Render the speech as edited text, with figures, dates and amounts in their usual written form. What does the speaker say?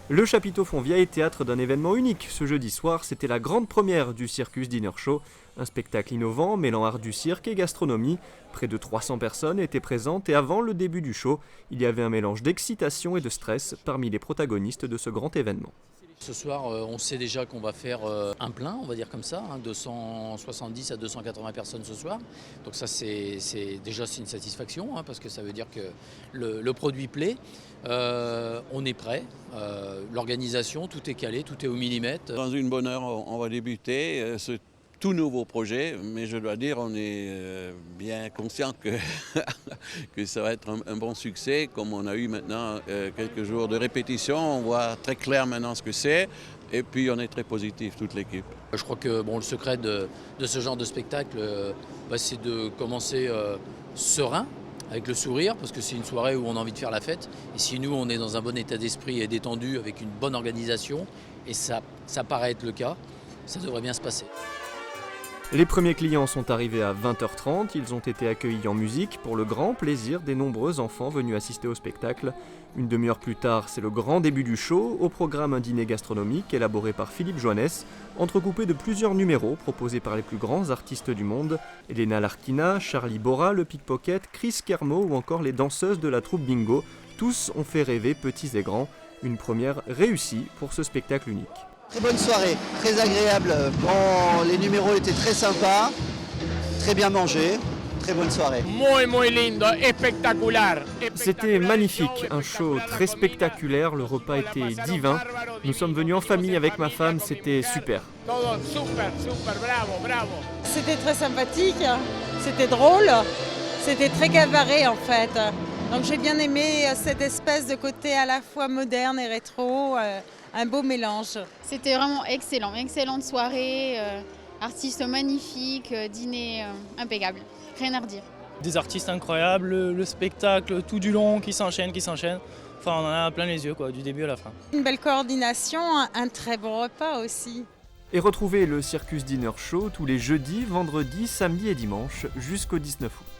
Le chapiteau Fontvieille est théâtre d'un événement unique. Ce jeudi soir, c'était la grande première du Circus Dinner Show, un spectacle innovant mêlant art du cirque et gastronomie. Près de 300 personnes étaient présentes et avant le début du show, il y avait un mélange d'excitation et de stress parmi les protagonistes de ce grand événement. Ce soir, on sait déjà qu'on va faire un plein, on va dire comme ça, 270 à 280 personnes ce soir. Donc ça, c'est une satisfaction, parce que ça veut dire que le produit plaît. On est prêt, l'organisation, tout est calé, tout est au millimètre. Dans une bonne heure, on va débuter ce tout nouveau projet, mais je dois dire, on est bien conscient que ça va être un bon succès. Comme on a eu maintenant quelques jours de répétition, on voit très clair maintenant ce que c'est. Et puis on est très positif, toute l'équipe. Je crois que le secret de ce genre de spectacle, c'est de commencer serein, avec le sourire, parce que c'est une soirée où on a envie de faire la fête. Et si nous, on est dans un bon état d'esprit et détendu, avec une bonne organisation, et ça paraît être le cas, ça devrait bien se passer. Les premiers clients sont arrivés à 20h30, ils ont été accueillis en musique pour le grand plaisir des nombreux enfants venus assister au spectacle. Une demi-heure plus tard, c'est le grand début du show, au programme un dîner gastronomique élaboré par Philippe Joannes, entrecoupé de plusieurs numéros proposés par les plus grands artistes du monde, Elena Larkina, Charlie Bora, le Pickpocket, Chris Kermo ou encore les danseuses de la troupe Bingo. Tous ont fait rêver petits et grands, une première réussie pour ce spectacle unique. Très bonne soirée, très agréable. Bon, les numéros étaient très sympas, très bien mangés, très bonne soirée. Muy lindo, espectacular. C'était magnifique, un show très spectaculaire, le repas était divin. Nous sommes venus en famille avec ma femme, c'était super. C'était très sympathique, c'était drôle, c'était très cabaret en fait. Donc j'ai bien aimé cette espèce de côté à la fois moderne et rétro. Un beau mélange. C'était vraiment excellent, excellente soirée, artistes magnifiques, dîner impeccable, rien à redire. Des artistes incroyables, le spectacle tout du long qui s'enchaîne. Enfin on en a plein les yeux du début à la fin. Une belle coordination, un très bon repas aussi. Et retrouvez le Circus Dinner Show tous les jeudis, vendredis, samedis et dimanches jusqu'au 19 août.